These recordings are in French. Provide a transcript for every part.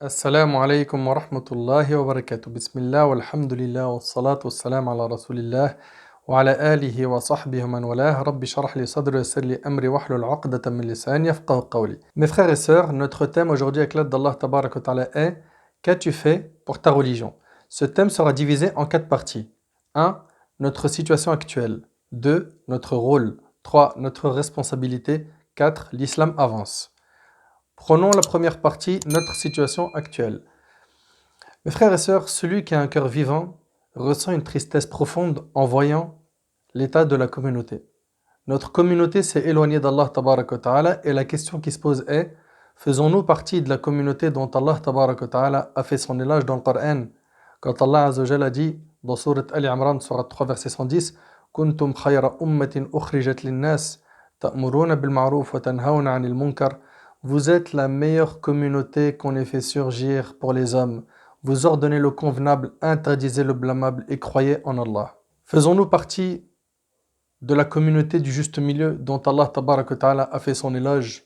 السلام عليكم ورحمة الله وبركاته بسم الله والحمد لله والصلاة والسلام على رسول الله وعلى آله وصحبه ومن والاه ربي شرح لي صدري ويسر لي أمري واحلل عقدة من لساني يفقهوا قولي. Mes frères et sœurs, notre thème aujourd'hui avec l'aide d'Allah Tabarak wa Ta'ala est qu'as-tu fait pour ta religion? Ce thème sera divisé en 4 parties. 1. Notre situation actuelle. 2. Notre rôle. 3. Notre responsabilité. 4. L'islam avance. Prenons la première partie, notre situation actuelle. Mes frères et sœurs, celui qui a un cœur vivant ressent une tristesse profonde en voyant l'état de la communauté. Notre communauté s'est éloignée d'Allah Tabarak wa Ta'ala et la question qui se pose est, faisons-nous partie de la communauté dont Allah Tabarak wa Ta'ala a fait son éloge dans le Coran? Quand Allah Azza wa Jalla a dit dans Sourate Ali Imran, Sourate 3, verset 110, Kuntum khayra ummatin ukhrijat linnas, ta'muruna bil ma'ruf wa tanhawna 'anil munkar. Vous êtes la meilleure communauté qu'on ait fait surgir pour les hommes. Vous ordonnez le convenable, interdisez le blâmable et croyez en Allah. Faisons-nous partie de la communauté du juste milieu dont Allah Tabarak wa Ta'ala a fait son éloge?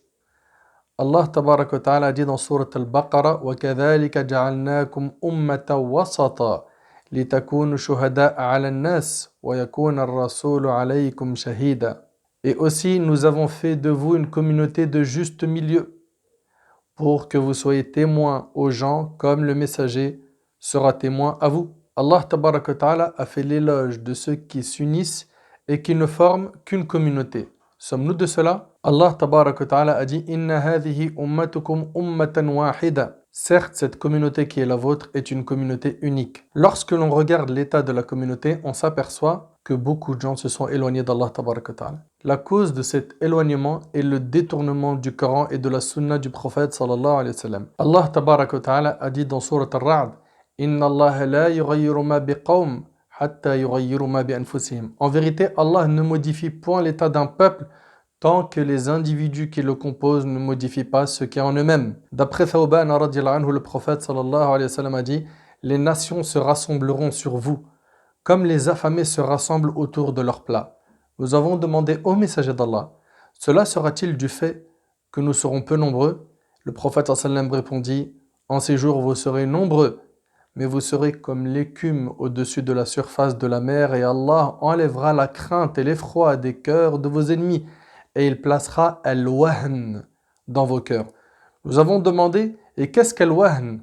Allah Tabarak wa Ta'ala a dit dans Sourate Al-Baqarah وَكَذَلِكَ جَعَلْنَاكُمْ أُمَّةً وَسَطًا لِتَكُونُوا شُهَدَاءَ عَلَى النَّاسِ وَيَكُونَ الرَّسُولُ عَلَيْكُمْ شَهِيدًا. Et aussi, nous avons fait de vous une communauté de juste milieu pour que vous soyez témoins aux gens comme le messager sera témoin à vous. Allah Tabarak wa Ta'ala a fait l'éloge de ceux qui s'unissent et qui ne forment qu'une communauté. Sommes-nous de cela? Allah Tabarak wa Ta'ala a dit Inna hadhihi ummatukum ummatan wahida. Certes, cette communauté qui est la vôtre est une communauté unique. Lorsque l'on regarde l'état de la communauté, on s'aperçoit que beaucoup de gens se sont éloignés d'Allah Tabarak wa Ta'ala. La cause de cet éloignement est le détournement du Coran et de la sunna du prophète sallallahu alayhi wa sallam. Allah Tabarak wa Ta'ala a dit dans Sourate Al-Ra'd Inna Allah la yughayyiru ma biqawm hatta yughayyiru ma bi anfusihim. En vérité, Allah ne modifie point l'état d'un peuple tant que les individus qui le composent ne modifient pas ce qui est en eux-mêmes. D'après Thawban radiyallahu anhu, le prophète sallallahu alayhi wa sallam a dit Les nations se rassembleront sur vous comme les affamés se rassemblent autour de leur plat. Nous avons demandé au messager d'Allah, cela sera-t-il du fait que nous serons peu nombreux? Le prophète sallam répondit, en ces jours vous serez nombreux, mais vous serez comme l'écume au-dessus de la surface de la mer et Allah enlèvera la crainte et l'effroi des cœurs de vos ennemis et il placera al-wahn dans vos cœurs. Nous avons demandé, et qu'est-ce qu'al-wahn?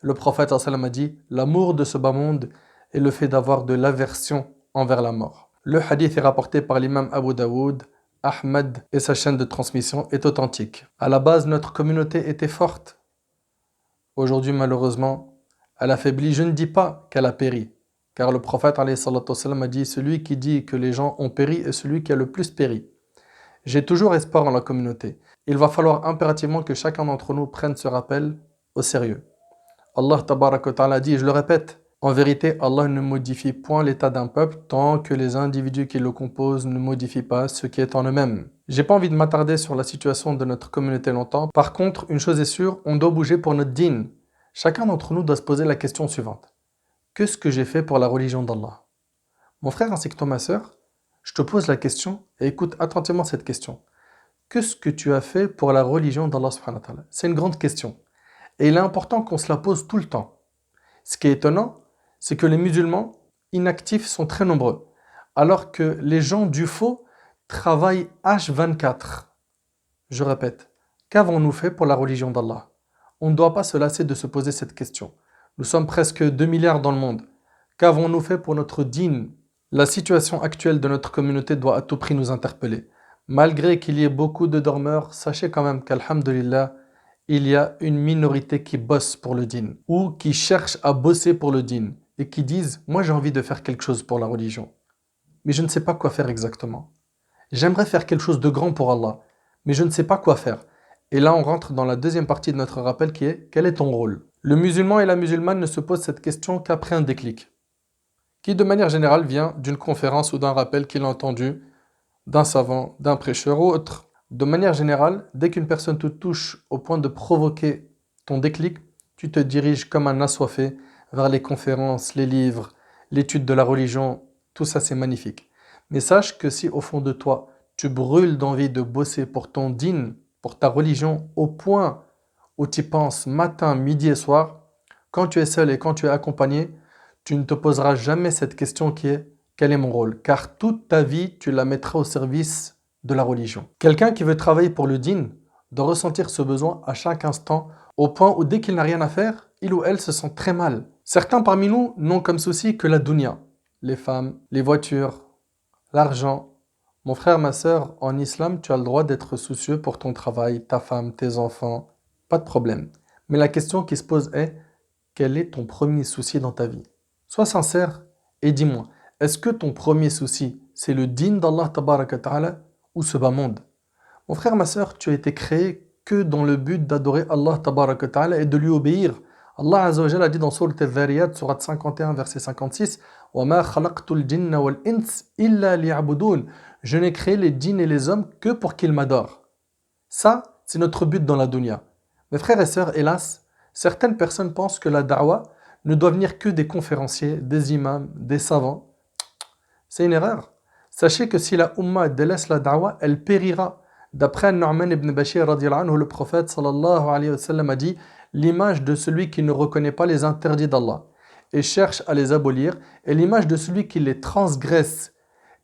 Le prophète sallam a dit, l'amour de ce bas monde et le fait d'avoir de l'aversion envers la mort. Le hadith est rapporté par l'imam Abu Daoud, Ahmed et sa chaîne de transmission est authentique. À la base, notre communauté était forte. Aujourd'hui, malheureusement, elle affaiblit. Je ne dis pas qu'elle a péri, car le prophète alayhi salatu wassalam a dit celui qui dit que les gens ont péri est celui qui a le plus péri. J'ai toujours espoir en la communauté. Il va falloir impérativement que chacun d'entre nous prenne ce rappel au sérieux. Allah Tabarak wa Ta'ala dit, je le répète, en vérité, Allah ne modifie point l'état d'un peuple tant que les individus qui le composent ne modifient pas ce qui est en eux-mêmes. J'ai pas envie de m'attarder sur la situation de notre communauté longtemps. Par contre, une chose est sûre, on doit bouger pour notre din. Chacun d'entre nous doit se poser la question suivante. Qu'est-ce que j'ai fait pour la religion d'Allah? Mon frère ainsi que toi, ma sœur, je te pose la question et écoute attentivement cette question. Qu'est-ce que tu as fait pour la religion d'Allah subhanahu wa ta'ala? C'est une grande question. Et il est important qu'on se la pose tout le temps. Ce qui est étonnant, c'est que les musulmans inactifs sont très nombreux, alors que les gens du faux travaillent H24. Je répète, qu'avons-nous fait pour la religion d'Allah? On ne doit pas se lasser de se poser cette question. Nous sommes presque 2 milliards dans le monde. Qu'avons-nous fait pour notre dîn? La situation actuelle de notre communauté doit à tout prix nous interpeller. Malgré qu'il y ait beaucoup de dormeurs, sachez quand même qu'alhamdulillah, il y a une minorité qui bosse pour le dîn, ou qui cherche à bosser pour le dîn, et qui disent « Moi j'ai envie de faire quelque chose pour la religion, mais je ne sais pas quoi faire exactement. J'aimerais faire quelque chose de grand pour Allah, mais je ne sais pas quoi faire. » Et là on rentre dans la deuxième partie de notre rappel qui est « Quel est ton rôle ?» Le musulman et la musulmane ne se posent cette question qu'après un déclic, qui de manière générale vient d'une conférence ou d'un rappel qu'il a entendu d'un savant, d'un prêcheur ou autre. De manière générale, dès qu'une personne te touche au point de provoquer ton déclic, tu te diriges comme un assoiffé vers les conférences, les livres, l'étude de la religion, tout ça c'est magnifique. Mais sache que si au fond de toi, tu brûles d'envie de bosser pour ton dîn, pour ta religion, au point où tu penses matin, midi et soir, quand tu es seul et quand tu es accompagné, tu ne te poseras jamais cette question qui est quel est mon rôle? Car toute ta vie, tu la mettras au service de la religion. Quelqu'un qui veut travailler pour le dîn doit ressentir ce besoin à chaque instant, au point où dès qu'il n'a rien à faire, il ou elle se sent très mal. Certains parmi nous n'ont comme souci que la dunya, les femmes, les voitures, l'argent. Mon frère, ma sœur, en islam, tu as le droit d'être soucieux pour ton travail, ta femme, tes enfants, pas de problème. Mais la question qui se pose est, quel est ton premier souci dans ta vie? Sois sincère et dis-moi, est-ce que ton premier souci, c'est le dîn d'Allah tabaraka wa ta'ala ou ce bas monde? Mon frère, ma sœur, tu as été créé que dans le but d'adorer Allah tabaraka wa ta'ala et de lui obéir. Allah Azza wa Jalla a dit dans Sourate Al-Dhariyat, Sourate 51, verset 56, وَمَا خَلَقْتُ الْجِنَّ وَالْإِنسِ إِلَّا لِيَعْبُدُونَ. Je n'ai créé les djinns et les hommes que pour qu'ils m'adorent. Ça, c'est notre but dans la dunya. Mes frères et sœurs, hélas, certaines personnes pensent que la da'wah ne doit venir que des conférenciers, des imams, des savants. C'est une erreur. Sachez que si la Ummah délaisse la da'wah, elle périra. D'après Nu'man ibn Bashir, radiallahu anhu, le prophète sallallahu alayhi wa sallam a dit l'image de celui qui ne reconnaît pas les interdits d'Allah et cherche à les abolir, et l'image de celui qui les transgresse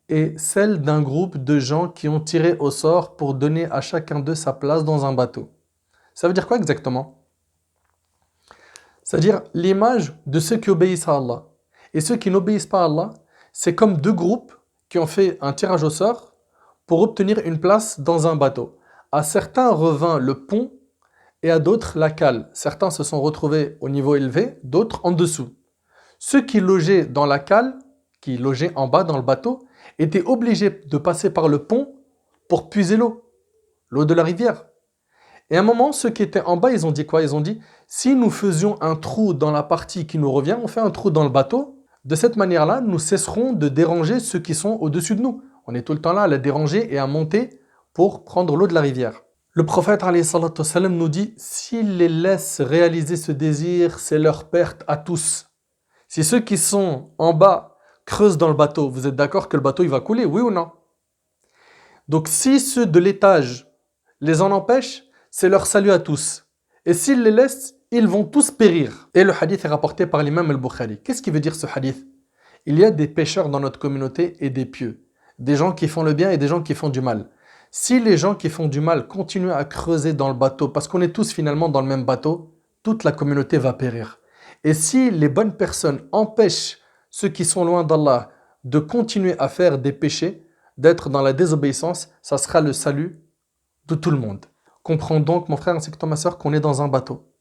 est celle d'un groupe de gens qui ont tiré au sort pour donner à chacun d'eux sa place dans un bateau. Ça veut dire quoi exactement? C'est-à-dire l'image de ceux qui obéissent à Allah. Et ceux qui n'obéissent pas à Allah, c'est comme deux groupes qui ont fait un tirage au sort pour obtenir une place dans un bateau. À certains revint le pont et à d'autres la cale. Certains se sont retrouvés au niveau élevé, d'autres en dessous. Ceux qui logeaient dans la cale, qui logeaient en bas dans le bateau, étaient obligés de passer par le pont pour puiser l'eau de la rivière. Et à un moment, ceux qui étaient en bas, ils ont dit quoi? Ils ont dit, si nous faisions un trou dans la partie qui nous revient, on fait un trou dans le bateau. De cette manière-là, nous cesserons de déranger ceux qui sont au-dessus de nous. On est tout le temps là à la déranger et à monter pour prendre l'eau de la rivière. Le prophète alayhi salatu wassalam, nous dit, s'il les laisse réaliser ce désir, c'est leur perte à tous. Si ceux qui sont en bas creusent dans le bateau, vous êtes d'accord que le bateau il va couler, oui ou non? Donc si ceux de l'étage les en empêchent, c'est leur salut à tous. Et s'ils les laissent, ils vont tous périr. Et le hadith est rapporté par l'imam al-Bukhari. Qu'est-ce qui veut dire ce hadith? Il y a des pécheurs dans notre communauté et des pieux. Des gens qui font le bien et des gens qui font du mal. Si les gens qui font du mal continuent à creuser dans le bateau, parce qu'on est tous finalement dans le même bateau, toute la communauté va périr. Et si les bonnes personnes empêchent ceux qui sont loin d'Allah de continuer à faire des péchés, d'être dans la désobéissance, ça sera le salut de tout le monde. Comprends donc, mon frère ainsi que toi, ma soeur, qu'on est dans un bateau.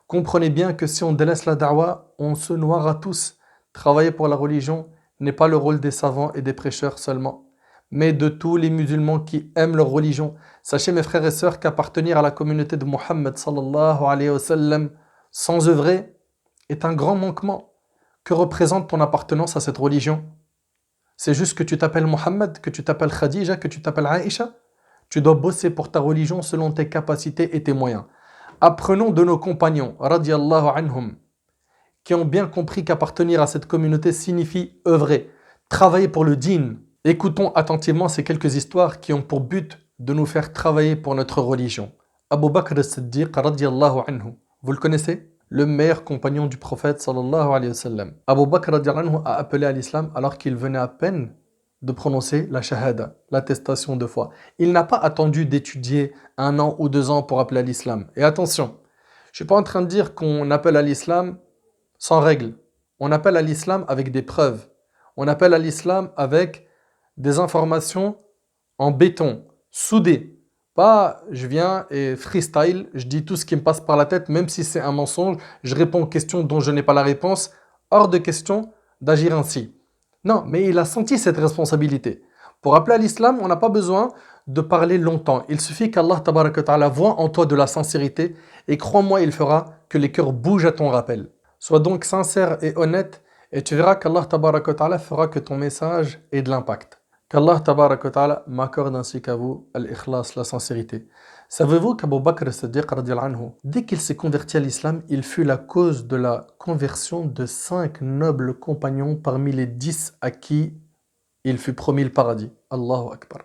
Comprenez bien que si on délaisse la da'wah, on se noiera tous. Travailler pour la religion n'est pas le rôle des savants et des prêcheurs seulement, mais de tous les musulmans qui aiment leur religion. Sachez, mes frères et sœurs, qu'appartenir à la communauté de Mohammed sallallahu alayhi wa sallam sans œuvrer est un grand manquement. Que représente ton appartenance à cette religion? C'est juste que tu t'appelles Mohammed, que tu t'appelles Khadija, que tu t'appelles Aïcha? Tu dois bosser pour ta religion selon tes capacités et tes moyens. Apprenons de nos compagnons, radiallahu anhum, qui ont bien compris qu'appartenir à cette communauté signifie œuvrer, travailler pour le dîn. Écoutons attentivement ces quelques histoires qui ont pour but de nous faire travailler pour notre religion. Abu Bakr as-Siddiq, radiallahu anhu, vous le connaissez? Le meilleur compagnon du prophète sallallahu alayhi wa sallam. Abu Bakr radiallahu anhu a appelé à l'islam alors qu'il venait à peine de prononcer la shahada, l'attestation de foi. Il n'a pas attendu d'étudier 1 an ou 2 ans pour appeler à l'islam. Et attention, je ne suis pas en train de dire qu'on appelle à l'islam sans règle. On appelle à l'islam avec des preuves. On appelle à l'islam avec des informations en béton, soudées. Pas je viens et freestyle, je dis tout ce qui me passe par la tête, même si c'est un mensonge, je réponds aux questions dont je n'ai pas la réponse. Hors de question d'agir ainsi. Non, mais il a senti cette responsabilité. Pour appeler à l'islam, on n'a pas besoin de parler longtemps. Il suffit qu'Allah tabaraka wa ta'ala voit en toi de la sincérité et crois-moi, il fera que les cœurs bougent à ton rappel. Sois donc sincère et honnête et tu verras qu'Allah tabaraka wa ta'ala fera que ton message ait de l'impact. Qu'Allah tabaraka wa ta'ala m'accorde ainsi qu'à vous al-ikhlas, la sincérité. Savez-vous qu'Abu Bakr as-Siddiq, dès qu'il s'est converti à l'islam, il fut la cause de la conversion de 5 nobles compagnons parmi les 10 à qui il fut promis le paradis. Allahu Akbar.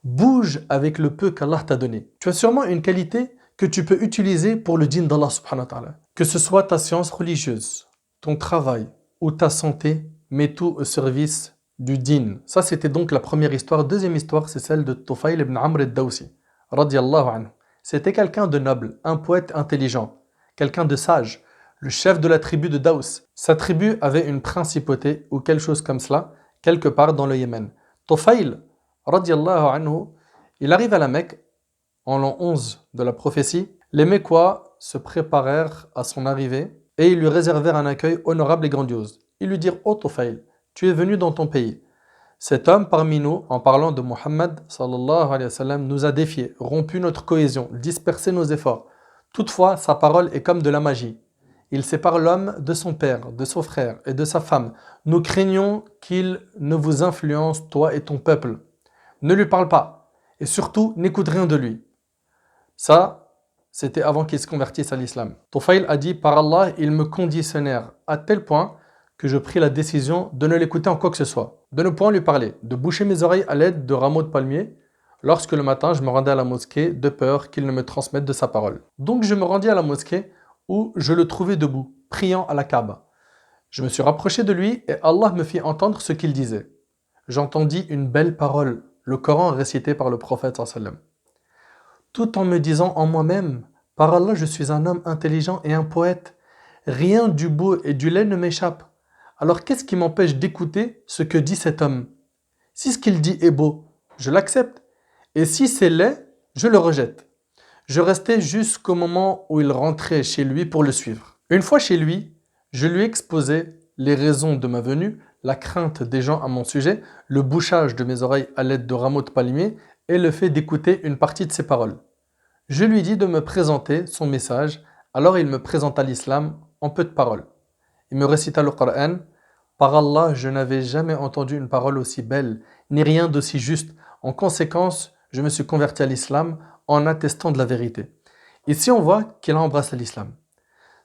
Bouge avec le peu qu'Allah t'a donné. Tu as sûrement une qualité que tu peux utiliser pour le dîn d'Allah subhanahu wa ta'ala. Que ce soit ta science religieuse, ton travail ou ta santé, mets tout au service du dîn. Ça, c'était donc la première histoire. Deuxième histoire, c'est celle de Tufayl ibn Amr al-Dawsi, radiyallahu anhu. C'était quelqu'un de noble, un poète intelligent, quelqu'un de sage, le chef de la tribu de Daous. Sa tribu avait une principauté ou quelque chose comme cela, quelque part dans le Yémen. Tufayl, radiyallahu anhu, il arrive à la Mecque en l'an 11 de la prophétie. Les Mécois se préparèrent à son arrivée et ils lui réservèrent un accueil honorable et grandiose. Ils lui dirent: « Oh Tufayl, tu es venu dans ton pays. Cet homme parmi nous, en parlant de Muhammad sallallahu alayhi wa sallam, nous a défiés, rompu notre cohésion, dispersé nos efforts. Toutefois, sa parole est comme de la magie. Il sépare l'homme de son père, de son frère et de sa femme. Nous craignons qu'il ne vous influence, toi et ton peuple. Ne lui parle pas et surtout n'écoute rien de lui. » Ça, c'était avant qu'il se convertisse à l'islam. Tufayl a dit: « Par Allah, ils me conditionnèrent à tel point que je pris la décision de ne l'écouter en quoi que ce soit, de ne point lui parler, de boucher mes oreilles à l'aide de rameaux de palmier lorsque le matin je me rendais à la mosquée de peur qu'il ne me transmette de sa parole. Donc je me rendis à la mosquée où je le trouvais debout, priant à la Kaaba. Je me suis rapproché de lui et Allah me fit entendre ce qu'il disait. J'entendis une belle parole, le Coran récité par le prophète sallam. Tout en me disant en moi-même: par Allah, je suis un homme intelligent et un poète. Rien du beau et du laid ne m'échappe. Alors qu'est-ce qui m'empêche d'écouter ce que dit cet homme? Si ce qu'il dit est beau, je l'accepte. Et si c'est laid, je le rejette. » Je restais jusqu'au moment où il rentrait chez lui pour le suivre. Une fois chez lui, je lui exposai les raisons de ma venue, la crainte des gens à mon sujet, le bouchage de mes oreilles à l'aide de rameaux de palmier et le fait d'écouter une partie de ses paroles. Je lui dis de me présenter son message, alors il me présenta l'islam en peu de paroles. Il me récita le Coran. Par Allah, je n'avais jamais entendu une parole aussi belle, ni rien d'aussi juste. En conséquence, je me suis converti à l'islam en attestant de la vérité. Ici, on voit qu'il a embrassé l'islam.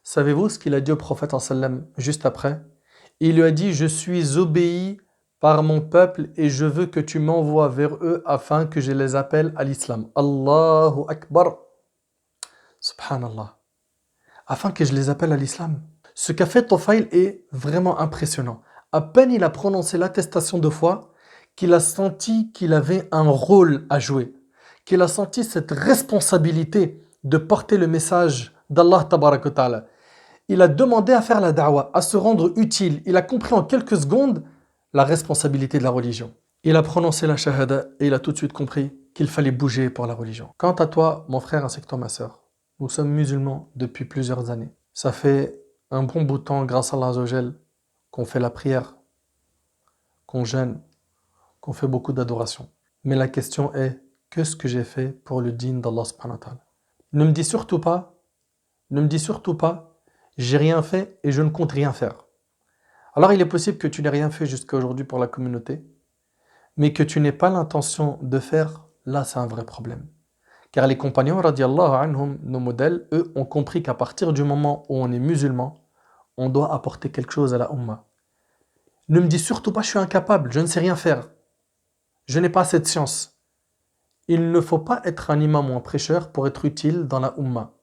Savez-vous ce qu'il a dit au prophète sallam juste après? Il lui a dit: « Je suis obéi par mon peuple et je veux que tu m'envoies vers eux afin que je les appelle à l'islam. » Allahu Akbar. Subhanallah. Afin que je les appelle à l'islam. Ce qu'a fait Tufayl est vraiment impressionnant. À peine il a prononcé l'attestation de foi, qu'il a senti qu'il avait un rôle à jouer, qu'il a senti cette responsabilité de porter le message d'Allah tabaraka wa ta'ala. Il a demandé à faire la da'wah, à se rendre utile. Il a compris en quelques secondes la responsabilité de la religion. Il a prononcé la shahada et il a tout de suite compris qu'il fallait bouger pour la religion. Quant à toi, mon frère ainsi que toi, ma sœur, nous sommes musulmans depuis plusieurs années. Ça fait un bon bout de temps, grâce à Allah Azza wa Jal, qu'on fait la prière, qu'on jeûne, qu'on fait beaucoup d'adoration. Mais la question est: qu'est-ce que j'ai fait pour le dîn d'Allah subhanahu wa ta'ala? Ne me dis surtout pas, j'ai rien fait et je ne compte rien faire. Alors il est possible que tu n'aies rien fait jusqu'à aujourd'hui pour la communauté, mais que tu n'aies pas l'intention de faire, là c'est un vrai problème. Car les compagnons, radiallahu anhum, nos modèles, eux, ont compris qu'à partir du moment où on est musulman, on doit apporter quelque chose à la Ummah. Ne me dis surtout pas: je suis incapable, je ne sais rien faire. Je n'ai pas cette science. Il ne faut pas être un imam ou un prêcheur pour être utile dans la Ummah.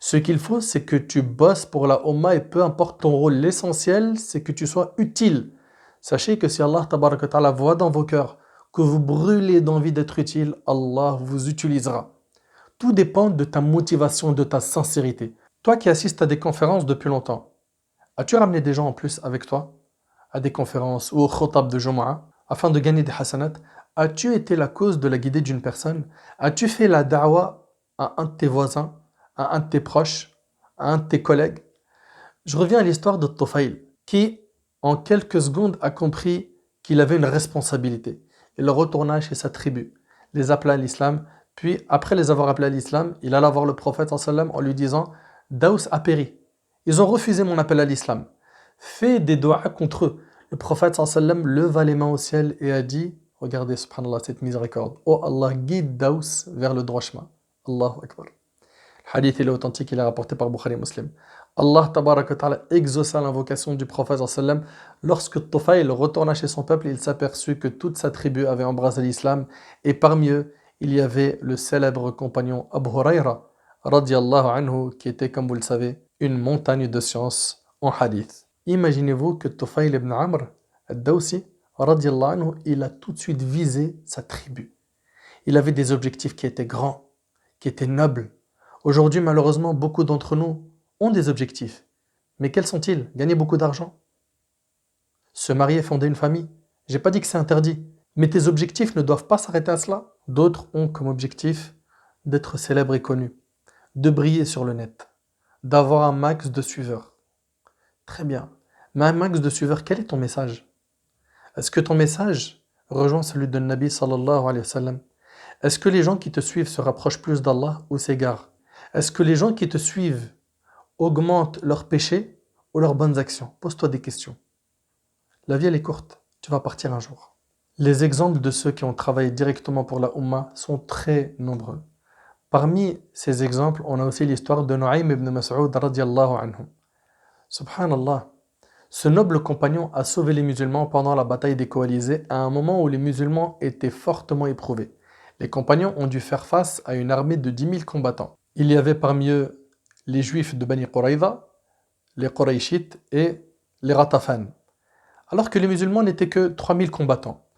Ce qu'il faut, c'est que tu bosses pour la Ummah et peu importe ton rôle, l'essentiel, c'est que tu sois utile. Sachez que si Allah tabaraka wa ta'ala voit dans vos cœurs que vous brûlez d'envie d'être utile, Allah vous utilisera. Tout dépend de ta motivation, de ta sincérité. Toi qui assistes à des conférences depuis longtemps, as-tu ramené des gens en plus avec toi à des conférences ou au khotab de Jumu'ah afin de gagner des hasanat? As-tu été la cause de la guidée d'une personne? As-tu fait la da'wah à un de tes voisins, à un de tes proches, à un de tes collègues? Je reviens à l'histoire de Tufayl, qui en quelques secondes a compris qu'il avait une responsabilité. Il retourna chez sa tribu, les appela à l'islam, puis après les avoir appelés à l'islam, il alla voir le prophète en lui disant: « Daous a péri. Ils ont refusé mon appel à l'islam. Fais des doigts contre eux. » Le prophète leva les mains au ciel et a dit, regardez subhanallah cette miséricorde: « Oh Allah, guide Daous vers le droit chemin. » Allahu Akbar. Le hadith il est authentique, il est rapporté par Bukhari Muslim. Allah tabaraka wa ta'ala exauça l'invocation du prophète lorsque Tufayl retourna chez son peuple, il s'aperçut que toute sa tribu avait embrassé l'islam et parmi eux, il y avait le célèbre compagnon Abu Huraira radiallahu anhu, qui était, comme vous le savez, une montagne de science en hadith. Imaginez-vous que Tufayl ibn Amr al-Dawsi, radiallahu anhu, il a tout de suite visé sa tribu. Il avait des objectifs qui étaient grands, qui étaient nobles. Aujourd'hui, malheureusement, beaucoup d'entre nous ont des objectifs. Mais quels sont-ils? Gagner beaucoup d'argent? Se marier, fonder une famille? J'ai pas dit que c'est interdit. Mais tes objectifs ne doivent pas s'arrêter à cela. D'autres ont comme objectif d'être célèbres et connus, de briller sur le net, d'avoir un max de suiveurs. Très bien. Mais un max de suiveurs, quel est ton message? Est-ce que ton message rejoint celui de Nabi sallallahu alayhi wa sallam? Est-ce que les gens qui te suivent se rapprochent plus d'Allah ou s'égarent? Est-ce que les gens qui te suivent augmentent leurs péchés ou leurs bonnes actions? Pose-toi des questions. La vie elle est courte, tu vas partir un jour. Les exemples de ceux qui ont travaillé directement pour la Ummah sont très nombreux. Parmi ces exemples, on a aussi l'histoire de Nu'aym ibn Mas'ud radiallahu anhu. Subhanallah, ce noble compagnon a sauvé les musulmans pendant la bataille des coalisés à un moment où les musulmans étaient fortement éprouvés. Les compagnons ont dû faire face à une armée de 10 000 combattants. Il y avait parmi eux les juifs de Bani Quraïda, les Qurayshites et les Ratafan, alors que les musulmans n'étaient que 3 000 combattants.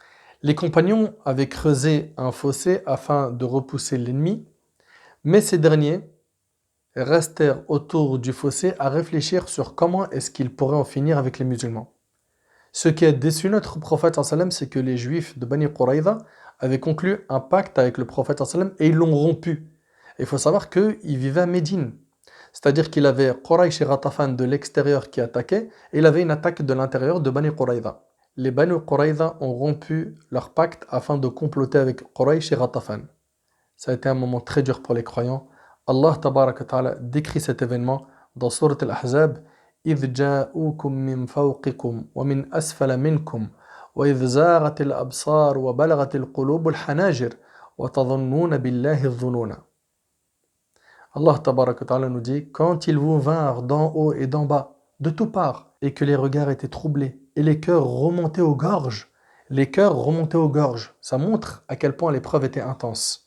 Les compagnons avaient creusé un fossé afin de repousser l'ennemi, mais ces derniers restèrent autour du fossé à réfléchir sur comment est-ce qu'ils pourraient en finir avec les musulmans. Ce qui a déçu notre prophète sallam, c'est que les juifs de Bani Quraïda avaient conclu un pacte avec le prophète sallam et ils l'ont rompu. Il faut savoir qu'il vivait à Médine, c'est-à-dire qu'il avait Quraysh et Ratafan de l'extérieur qui attaquaient et il avait une attaque de l'intérieur de Bani Quraïda. Les Bani Quraïda ont rompu leur pacte afin de comploter avec Quraysh et Ratafan. Ça a été un moment très dur pour les croyants. Allah tabaraka wa ta'ala décrit cet événement dans Sourate Al-Ahzab. إذ جاءوكم من فوقكم ومن أسفل منكم وإذ زاغت الأبصار وبلغت القلوب الحناجر وتظنون بالله الظنون. Allah tabaraka wa ta'ala nous dit, quand ils vous vinrent d'en haut et d'en bas, de toutes parts, et que les regards étaient troublés, et les cœurs remontaient aux gorges. Les cœurs remontaient aux gorges. Ça montre à quel point l'épreuve était intense.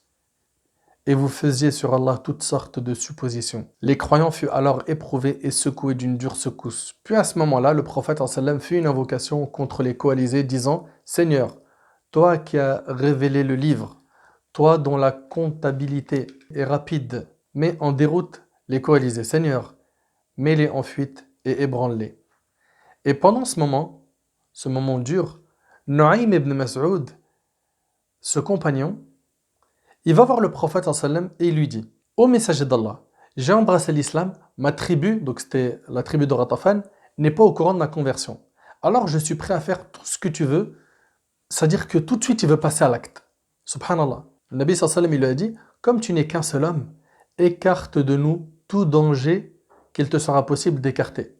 Et vous faisiez sur Allah toutes sortes de suppositions. Les croyants furent alors éprouvés et secoués d'une dure secousse. Puis à ce moment-là, le prophète sallam fit une invocation contre les coalisés, disant « Seigneur, toi qui as révélé le livre, toi dont la comptabilité est rapide, mets en déroute les coalisés. Seigneur, mets-les en fuite et ébranle-les. » Et pendant ce moment dur, Nu'aym ibn Mas'ud, ce compagnon, il va voir le prophète sallam et il lui dit: Ô messager d'Allah, j'ai embrassé l'islam, ma tribu, donc c'était la tribu de Ratafan, n'est pas au courant de ma conversion. Alors je suis prêt à faire tout ce que tu veux, c'est-à-dire que tout de suite il veut passer à l'acte. Subhanallah. Le Nabi sallam il lui a dit: comme tu n'es qu'un seul homme, écarte de nous tout danger qu'il te sera possible d'écarter.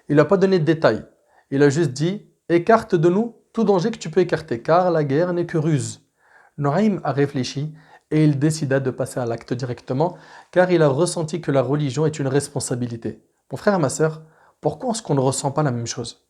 Il n'a pas donné de détails. Il a juste dit: écarte de nous tout danger que tu peux écarter, car la guerre n'est que ruse. Nu'aym a réfléchi et il décida de passer à l'acte directement, car il a ressenti que la religion est une responsabilité. Mon frère et ma sœur, pourquoi est-ce qu'on ne ressent pas la même chose?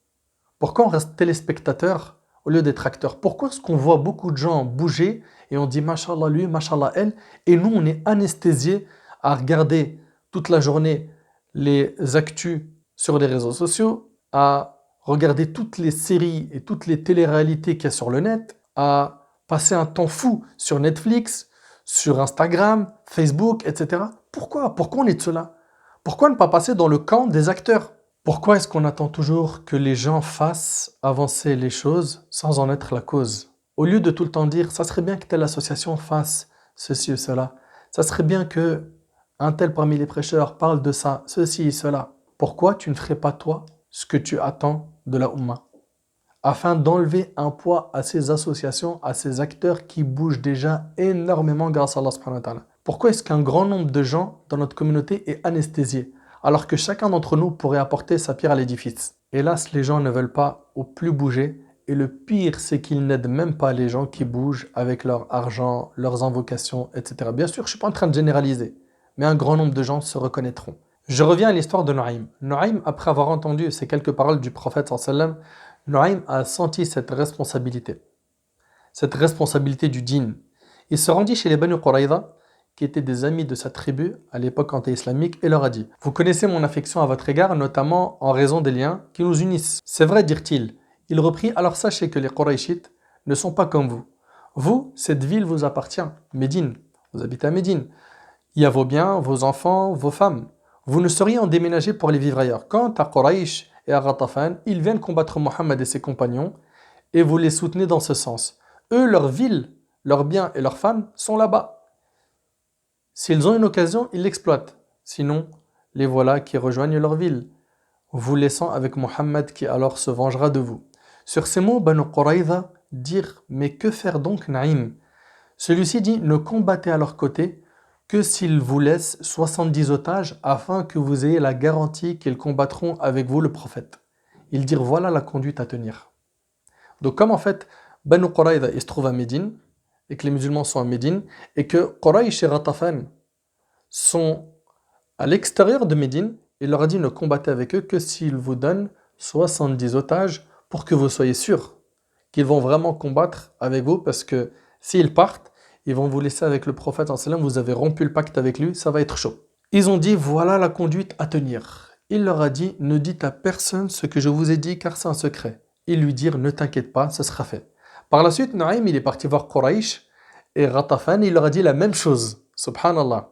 Pourquoi on reste téléspectateur au lieu d'être acteur? Pourquoi est-ce qu'on voit beaucoup de gens bouger et on dit Mashallah lui, Mashallah elle, et nous on est anesthésiés à regarder toute la journée les actus sur les réseaux sociaux, à regarder toutes les séries et toutes les téléréalités qu'il y a sur le net, à passer un temps fou sur Netflix, sur Instagram, Facebook, etc. Pourquoi on est de cela? Pourquoi ne pas passer dans le camp des acteurs? Pourquoi est-ce qu'on attend toujours que les gens fassent avancer les choses sans en être la cause? Au lieu de tout le temps dire, ça serait bien que telle association fasse ceci ou cela, ça serait bien que un tel parmi les prêcheurs parle de ça, ceci et cela. Pourquoi tu ne ferais pas toi ce que tu attends de la Ummah, afin d'enlever un poids à ces associations, à ces acteurs qui bougent déjà énormément grâce à Allah subhanahu wa ta'ala? Pourquoi est-ce qu'un grand nombre de gens dans notre communauté est anesthésié, alors que chacun d'entre nous pourrait apporter sa pierre à l'édifice? Hélas, les gens ne veulent pas ou plus bouger, et le pire, c'est qu'ils n'aident même pas les gens qui bougent avec leur argent, leurs invocations, etc. Bien sûr, je ne suis pas en train de généraliser, mais un grand nombre de gens se reconnaîtront. Je reviens à l'histoire de Nu'aym. Nu'aym, après avoir entendu ces quelques paroles du prophète sallam, Nu'aym a senti cette responsabilité du dîn. Il se rendit chez les Banu Quraïda qui étaient des amis de sa tribu à l'époque anté-islamique et leur a dit: Vous connaissez mon affection à votre égard, notamment en raison des liens qui nous unissent. C'est vrai, dirent-ils. Il reprit: Alors sachez que les Qurayshites ne sont pas comme vous. Vous, cette ville vous appartient, Médine. Vous habitez à Médine. Il y a vos biens, vos enfants, vos femmes. Vous ne seriez en déménager pour aller vivre ailleurs. Quant à Quraysh et à Ghatafan, ils viennent combattre Mohammed et ses compagnons et vous les soutenez dans ce sens. Eux, leur ville, leurs biens et leurs femmes sont là-bas. S'ils ont une occasion, ils l'exploitent. Sinon, les voilà qui rejoignent leur ville, vous laissant avec Mohammed qui alors se vengera de vous. Sur ces mots, Banu Quraïza dirent: Mais que faire donc, Naïm? Celui-ci dit: Ne combattez à leur côté que s'ils vous laissent 70 otages afin que vous ayez la garantie qu'ils combattront avec vous le prophète. Ils dirent: Voilà la conduite à tenir. Donc comme en fait Banu Quraïza il se trouve à Médine et que les musulmans sont à Médine et que Quraysh et Ghatafan sont à l'extérieur de Médine, il leur a dit: Ne combattez avec eux que s'ils vous donnent 70 otages pour que vous soyez sûrs qu'ils vont vraiment combattre avec vous, parce que s'ils partent, ils vont vous laisser avec le prophète, vous avez rompu le pacte avec lui, ça va être chaud. Ils ont dit: Voilà la conduite à tenir. Il leur a dit: Ne dites à personne ce que je vous ai dit, car c'est un secret. Ils lui dirent: Ne t'inquiète pas, ce sera fait. Par la suite, Naïm il est parti voir Quraysh et Ghatafan, il leur a dit la même chose. Subhanallah.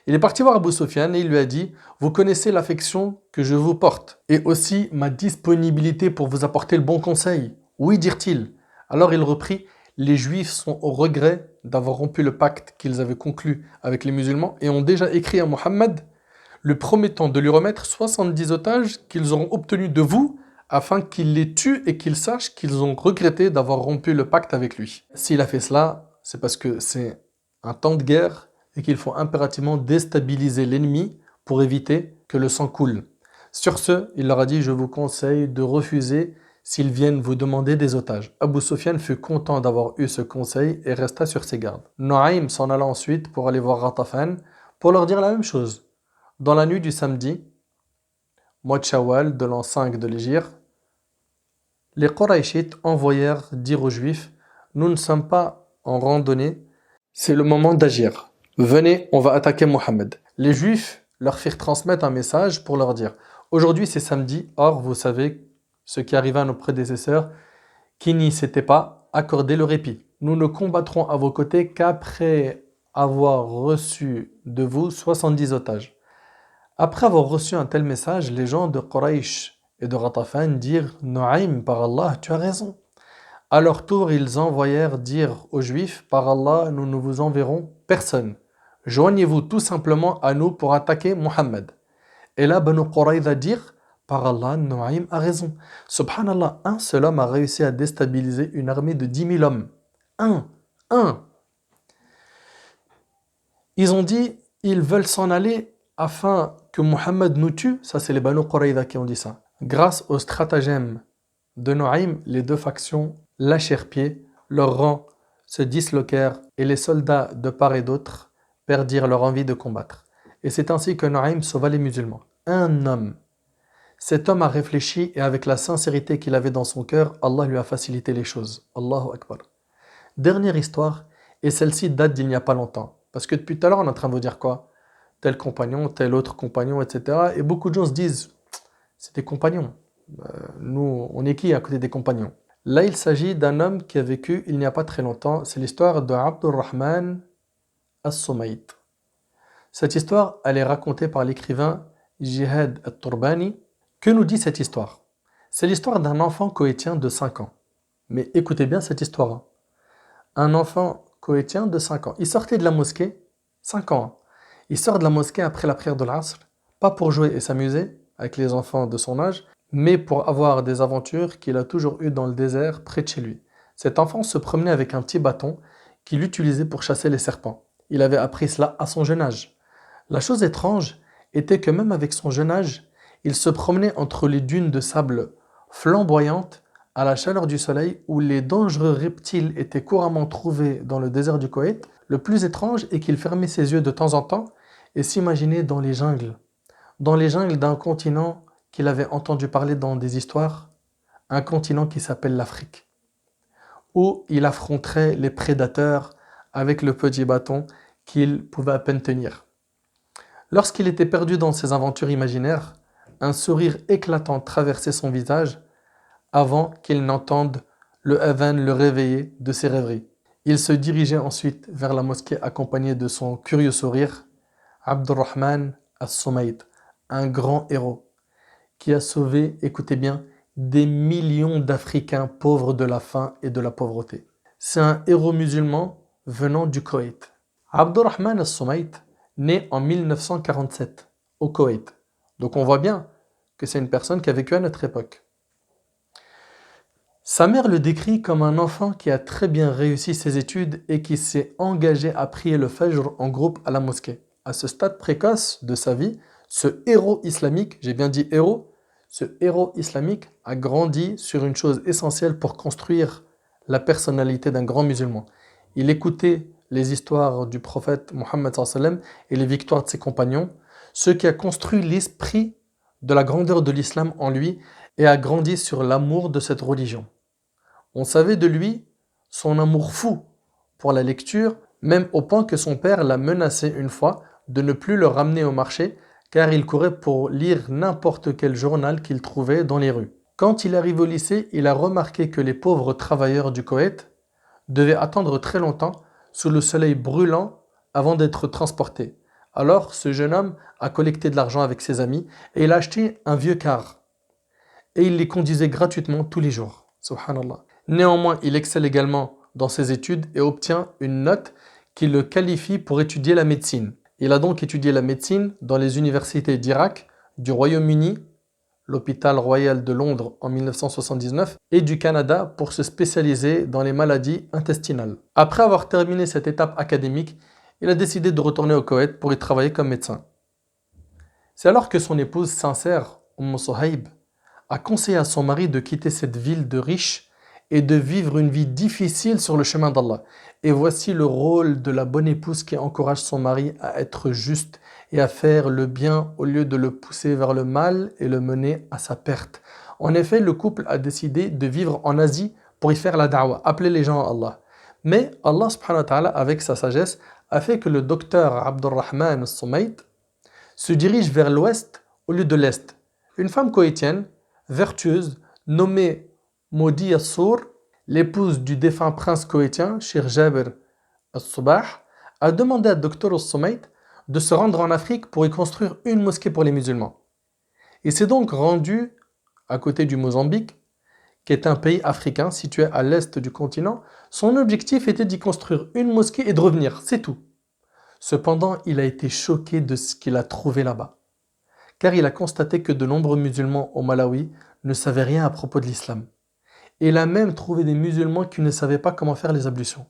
Il est parti voir Abu Sufyan et il lui a dit: Vous connaissez l'affection que je vous porte et aussi ma disponibilité pour vous apporter le bon conseil. Oui, dirent-ils. Alors il reprit: Les Juifs sont au regret d'avoir rompu le pacte qu'ils avaient conclu avec les musulmans et ont déjà écrit à Mohammed le promettant de lui remettre 70 otages qu'ils auront obtenus de vous afin qu'il les tue et qu'ils sachent qu'ils ont regretté d'avoir rompu le pacte avec lui. S'il a fait cela, c'est parce que c'est un temps de guerre et qu'il faut impérativement déstabiliser l'ennemi pour éviter que le sang coule. Sur ce, il leur a dit: Je vous conseille de refuser s'ils viennent vous demander des otages. Abu Sufyan fut content d'avoir eu ce conseil et resta sur ses gardes. Nuaym s'en alla ensuite pour aller voir Ghatafan pour leur dire la même chose. Dans la nuit du samedi, mois de Shawwal de l'an 5 de l'Hégire, les Qurayshites envoyèrent dire aux Juifs: Nous ne sommes pas en randonnée, c'est le moment d'agir. Venez, on va attaquer Mohammed. Les Juifs leur firent transmettre un message pour leur dire: Aujourd'hui c'est samedi, or vous savez ce qui arriva à nos prédécesseurs qui n'y s'étaient pas accordé le répit. Nous ne combattrons à vos côtés qu'après avoir reçu de vous 70 otages. Après avoir reçu un tel message, les gens de Quraysh et de Ghatafan dirent: Nuaym, par Allah, tu as raison. À leur tour, ils envoyèrent dire aux Juifs: Par Allah, nous ne vous enverrons personne. Joignez-vous tout simplement à nous pour attaquer Mohammed. Et là, Banu Quraïza dirent: Par Allah, Nuaym a raison. Subhanallah, un seul homme a réussi à déstabiliser une armée de 10 000 hommes. Un. Ils ont dit: Ils veulent s'en aller afin que Mohammed nous tue. Ça, c'est les Banu Quraïza qui ont dit ça. Grâce au stratagème de Nuaym, les deux factions lâchèrent pied, leurs rangs se disloquèrent et les soldats de part et d'autre perdirent leur envie de combattre. Et c'est ainsi que Nuaym sauva les musulmans. Un homme. Cet homme a réfléchi et avec la sincérité qu'il avait dans son cœur, Allah lui a facilité les choses. Allahu Akbar. Dernière histoire, et celle-ci date d'il n'y a pas longtemps. Parce que depuis tout à l'heure, on est en train de vous dire quoi? Tel compagnon, tel autre compagnon, etc. Et beaucoup de gens se disent: C'est des compagnons. Nous, on est qui à côté des compagnons? Là, il s'agit d'un homme qui a vécu il n'y a pas très longtemps. C'est l'histoire de Abdurrahman as-Sumayt. Cette histoire, elle est racontée par l'écrivain Jihad al-Turbani. Que nous dit cette histoire? C'est l'histoire d'un enfant cohétien de 5 ans. Mais écoutez bien cette histoire, hein. Un enfant cohétien de 5 ans. Il sortait de la mosquée, 5 ans. Il sort de la mosquée après la prière de l'Asr, pas pour jouer et s'amuser avec les enfants de son âge, mais pour avoir des aventures qu'il a toujours eues dans le désert près de chez lui. Cet enfant se promenait avec un petit bâton qu'il utilisait pour chasser les serpents. Il avait appris cela à son jeune âge. La chose étrange était que même avec son jeune âge, il se promenait entre les dunes de sable flamboyantes à la chaleur du soleil où les dangereux reptiles étaient couramment trouvés dans le désert du Koweït. Le plus étrange est qu'il fermait ses yeux de temps en temps et s'imaginait dans les jungles d'un continent qu'il avait entendu parler dans des histoires, un continent qui s'appelle l'Afrique, où il affronterait les prédateurs avec le petit bâton qu'il pouvait à peine tenir. Lorsqu'il était perdu dans ses aventures imaginaires, un sourire éclatant traversait son visage avant qu'il n'entende le adhan le réveiller de ses rêveries. Il se dirigeait ensuite vers la mosquée accompagné de son curieux sourire, Abdurrahman as-Sumayt, un grand héros qui a sauvé, écoutez bien, des millions d'Africains pauvres de la faim et de la pauvreté. C'est un héros musulman venant du Koweït. Abdurrahman as-Sumayt, né en 1947 au Koweït. Donc on voit bien que c'est une personne qui a vécu à notre époque. Sa mère le décrit comme un enfant qui a très bien réussi ses études et qui s'est engagé à prier le Fajr en groupe à la mosquée. À ce stade précoce de sa vie, ce héros islamique, j'ai bien dit héros, ce héros islamique a grandi sur une chose essentielle pour construire la personnalité d'un grand musulman. Il écoutait les histoires du prophète Mohammed et les victoires de ses compagnons, ce qui a construit l'esprit de la grandeur de l'islam en lui et a grandi sur l'amour de cette religion. On savait de lui son amour fou pour la lecture, même au point que son père l'a menacé une fois de ne plus le ramener au marché car il courait pour lire n'importe quel journal qu'il trouvait dans les rues. Quand il arrive au lycée, il a remarqué que les pauvres travailleurs du Koweït devaient attendre très longtemps sous le soleil brûlant avant d'être transportés. Alors, ce jeune homme a collecté de l'argent avec ses amis et il a acheté un vieux car. Et il les conduisait gratuitement tous les jours. Subhanallah. Néanmoins, il excelle également dans ses études et obtient une note qui le qualifie pour étudier la médecine. Il a donc étudié la médecine dans les universités d'Irak, du Royaume-Uni, l'hôpital royal de Londres en 1979 et du Canada pour se spécialiser dans les maladies intestinales. Après avoir terminé cette étape académique, il a décidé de retourner au Koweït pour y travailler comme médecin. C'est alors que son épouse sincère, Sohaib, a conseillé à son mari de quitter cette ville de riches et de vivre une vie difficile sur le chemin d'Allah. Et voici le rôle de la bonne épouse qui encourage son mari à être juste et à faire le bien au lieu de le pousser vers le mal et le mener à sa perte. En effet, le couple a décidé de vivre en Asie pour y faire la da'wah, appeler les gens à Allah. Mais Allah subhanahu wa ta'ala, avec sa sagesse, a fait que le docteur Abdurrahman al-Sumayt se dirige vers l'ouest au lieu de l'est. Une femme koweïtienne, vertueuse, nommée Modi Assour, l'épouse du défunt prince koweïtien, Shir Jabir al-Subah, a demandé à Dr al-Sumayt de se rendre en Afrique pour y construire une mosquée pour les musulmans. Il s'est donc rendu à côté du Mozambique, qui est un pays africain situé à l'est du continent. Son objectif était d'y construire une mosquée et de revenir, c'est tout. Cependant, il a été choqué de ce qu'il a trouvé là-bas, car il a constaté que de nombreux musulmans au Malawi ne savaient rien à propos de l'islam. Il a même trouvé des musulmans qui ne savaient pas comment faire les ablutions.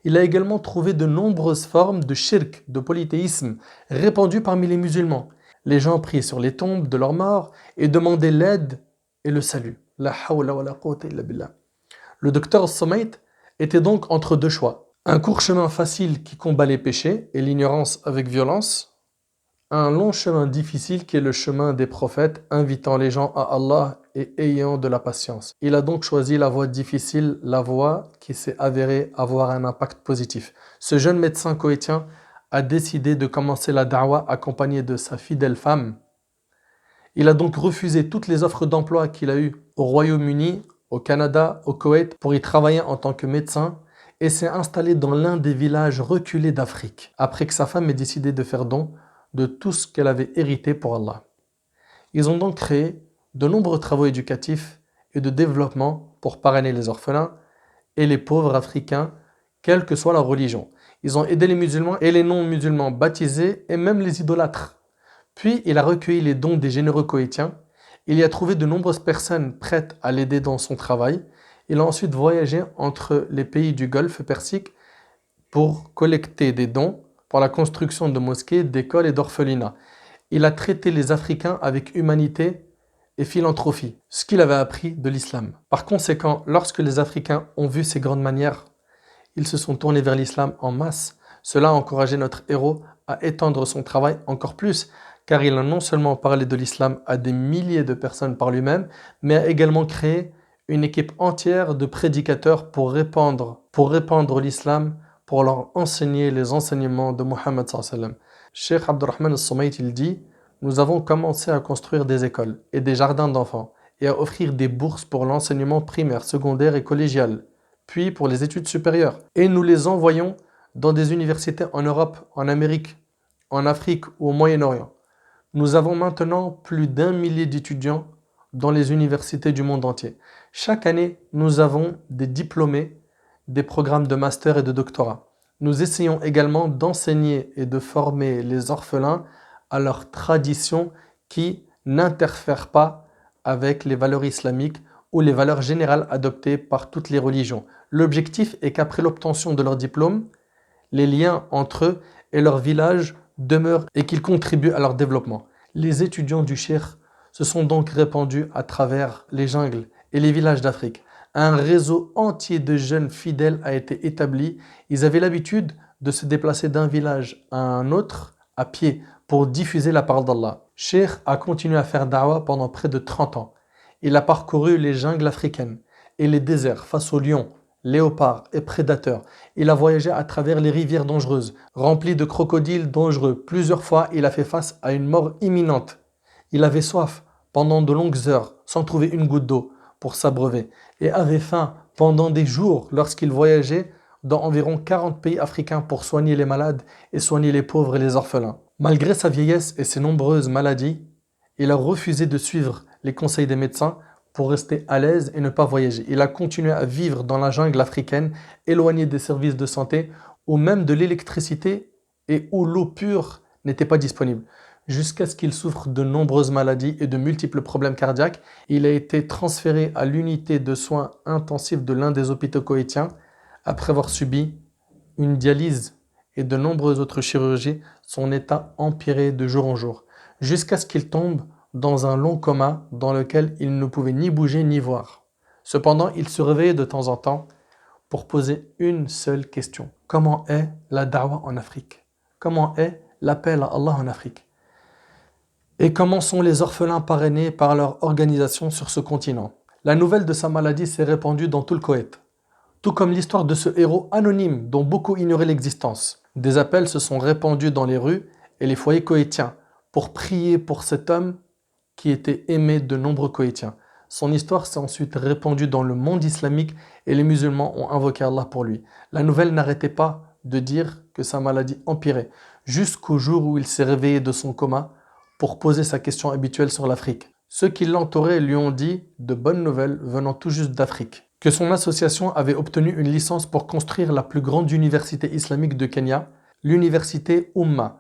Il a également trouvé de nombreuses formes de shirk, de polythéisme, répandues parmi les musulmans. Les gens priaient sur les tombes de leurs morts et demandaient l'aide et le salut. La hawla wa la quwwata illa billah. Le docteur Sumayt était donc entre deux choix. Un court chemin facile qui combat les péchés et l'ignorance avec violence. Un long chemin difficile qui est le chemin des prophètes, invitant les gens à Allah et ayant de la patience. Il a donc choisi la voie difficile, la voie qui s'est avérée avoir un impact positif. Ce jeune médecin koweïtien a décidé de commencer la da'wah accompagné de sa fidèle femme. Il a donc refusé toutes les offres d'emploi qu'il a eues au Royaume-Uni, au Canada, au Koweït pour y travailler en tant que médecin et s'est installé dans l'un des villages reculés d'Afrique après que sa femme ait décidé de faire don de tout ce qu'elle avait hérité pour Allah. Ils ont donc créé de nombreux travaux éducatifs et de développement pour parrainer les orphelins et les pauvres africains, quelle que soit leur religion. Ils ont aidé les musulmans et les non-musulmans baptisés et même les idolâtres. Puis il a recueilli les dons des généreux koweïtiens. Il y a trouvé de nombreuses personnes prêtes à l'aider dans son travail. Il a ensuite voyagé entre les pays du Golfe Persique pour collecter des dons pour la construction de mosquées, d'écoles et d'orphelinats. Il a traité les Africains avec humanité et philanthropie, ce qu'il avait appris de l'islam. Par conséquent, lorsque les Africains ont vu ces grandes manières, ils se sont tournés vers l'islam en masse. Cela a encouragé notre héros à étendre son travail encore plus, car il a non seulement parlé de l'islam à des milliers de personnes par lui-même, mais a également créé une équipe entière de prédicateurs pour répandre l'islam, pour leur enseigner les enseignements de Mohammed sallallahu alayhi wa sallam. Cheikh Abdurrahman al-Soumaït, il dit: nous avons commencé à construire des écoles et des jardins d'enfants et à offrir des bourses pour l'enseignement primaire, secondaire et collégial, puis pour les études supérieures. Et nous les envoyons dans des universités en Europe, en Amérique, en Afrique ou au Moyen-Orient. Nous avons maintenant plus d'1 millier d'étudiants dans les universités du monde entier. Chaque année, nous avons des diplômés, des programmes de master et de doctorat. Nous essayons également d'enseigner et de former les orphelins à leurs traditions qui n'interfèrent pas avec les valeurs islamiques ou les valeurs générales adoptées par toutes les religions. L'objectif est qu'après l'obtention de leur diplôme, les liens entre eux et leur village demeurent et qu'ils contribuent à leur développement. Les étudiants du Cheikh se sont donc répandus à travers les jungles et les villages d'Afrique. Un réseau entier de jeunes fidèles a été établi. Ils avaient l'habitude de se déplacer d'un village à un autre à pied pour diffuser la parole d'Allah. Cheikh a continué à faire da'wah pendant près de 30 ans. Il a parcouru les jungles africaines et les déserts face aux lions, léopards et prédateurs. Il a voyagé à travers les rivières dangereuses, remplies de crocodiles dangereux. Plusieurs fois, il a fait face à une mort imminente. Il avait soif pendant de longues heures, sans trouver une goutte d'eau pour s'abreuver, et avait faim pendant des jours lorsqu'il voyageait dans environ 40 pays africains pour soigner les malades et soigner les pauvres et les orphelins. Malgré sa vieillesse et ses nombreuses maladies, il a refusé de suivre les conseils des médecins pour rester à l'aise et ne pas voyager. Il a continué à vivre dans la jungle africaine, éloigné des services de santé ou même de l'électricité et où l'eau pure n'était pas disponible. Jusqu'à ce qu'il souffre de nombreuses maladies et de multiples problèmes cardiaques, il a été transféré à l'unité de soins intensifs de l'un des hôpitaux koweïtiens après avoir subi une dialyse et de nombreuses autres chirurgies. Son état empirait de jour en jour, jusqu'à ce qu'il tombe dans un long coma dans lequel il ne pouvait ni bouger ni voir. Cependant, il se réveillait de temps en temps pour poser une seule question. Comment est la da'wah en Afrique? Comment est l'appel à Allah en Afrique? Et comment sont les orphelins parrainés par leur organisation sur ce continent? La nouvelle de sa maladie s'est répandue dans tout le Koweït, tout comme l'histoire de ce héros anonyme dont beaucoup ignoraient l'existence. Des appels se sont répandus dans les rues et les foyers koweïtiens pour prier pour cet homme qui était aimé de nombreux Koweïtiens. Son histoire s'est ensuite répandue dans le monde islamique et les musulmans ont invoqué Allah pour lui. La nouvelle n'arrêtait pas de dire que sa maladie empirait, jusqu'au jour où il s'est réveillé de son coma pour poser sa question habituelle sur l'Afrique. Ceux qui l'entouraient lui ont dit de bonnes nouvelles venant tout juste d'Afrique, que son association avait obtenu une licence pour construire la plus grande université islamique de Kenya, l'université Umma,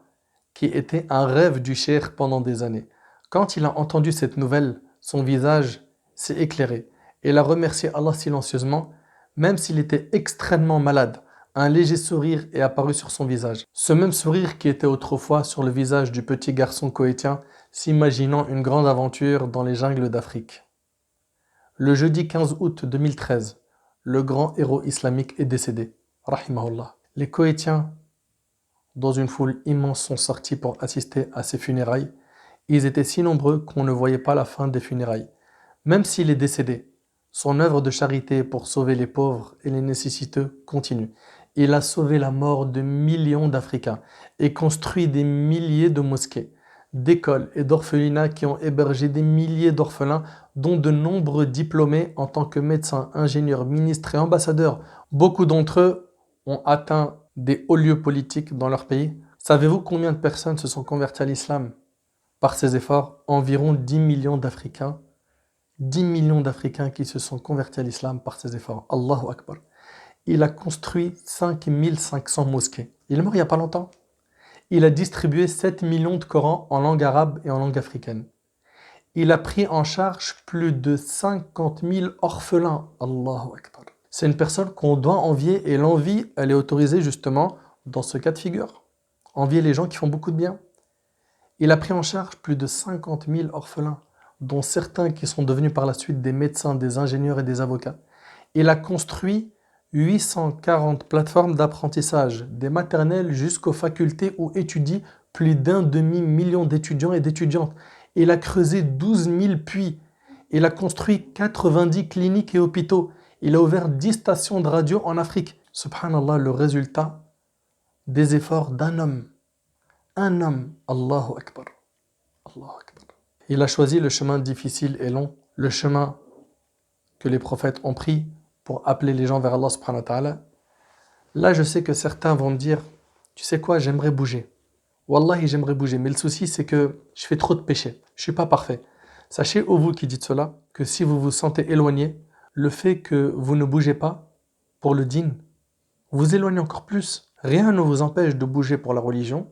qui était un rêve du cheikh pendant des années. Quand il a entendu cette nouvelle, son visage s'est éclairé et il a remercié Allah silencieusement, même s'il était extrêmement malade. Un léger sourire est apparu sur son visage. Ce même sourire qui était autrefois sur le visage du petit garçon koweïtien, s'imaginant une grande aventure dans les jungles d'Afrique. Le jeudi 15 août 2013, le grand héros islamique est décédé. Rahimahullah. Les Koweïtiens, dans une foule immense, sont sortis pour assister à ses funérailles. Ils étaient si nombreux qu'on ne voyait pas la fin des funérailles. Même s'il est décédé, son œuvre de charité pour sauver les pauvres et les nécessiteux continue. Il a sauvé la mort de millions d'Africains et construit des milliers de mosquées, d'écoles et d'orphelinats qui ont hébergé des milliers d'orphelins, dont de nombreux diplômés en tant que médecins, ingénieurs, ministres et ambassadeurs. Beaucoup d'entre eux ont atteint des hauts lieux politiques dans leur pays. Savez-vous combien de personnes se sont converties à l'islam par ces efforts? Environ 10 millions d'Africains. 10 millions d'Africains qui se sont convertis à l'islam par ces efforts. Allahu Akbar. Il a construit 5500 mosquées. Il est mort il n'y a pas longtemps. Il a distribué 7 millions de Corans en langue arabe et en langue africaine. Il a pris en charge plus de 50 000 orphelins. Allahu Akbar. C'est une personne qu'on doit envier et l'envie, elle est autorisée justement dans ce cas de figure. Envier les gens qui font beaucoup de bien. Il a pris en charge plus de 50 000 orphelins, dont certains qui sont devenus par la suite des médecins, des ingénieurs et des avocats. Il a construit 840 plateformes d'apprentissage, des maternelles jusqu'aux facultés où étudient plus d'1 demi-million d'étudiants et d'étudiantes. Il a creusé 12 000 puits. Il a construit 90 cliniques et hôpitaux. Il a ouvert 10 stations de radio en Afrique. Subhanallah, le résultat des efforts d'un homme. Un homme. Allahu Akbar. Allahu Akbar. Il a choisi le chemin difficile et long, le chemin que les prophètes ont pris pour appeler les gens vers Allah subhanahu wa ta'ala. Là, je sais que certains vont me dire, tu sais quoi, j'aimerais bouger. Wallahi, j'aimerais bouger, mais le souci, c'est que je fais trop de péchés. Je ne suis pas parfait. Sachez, vous qui dites cela, que si vous vous sentez éloigné, le fait que vous ne bougez pas pour le dîn, vous éloignez encore plus. Rien ne vous empêche de bouger pour la religion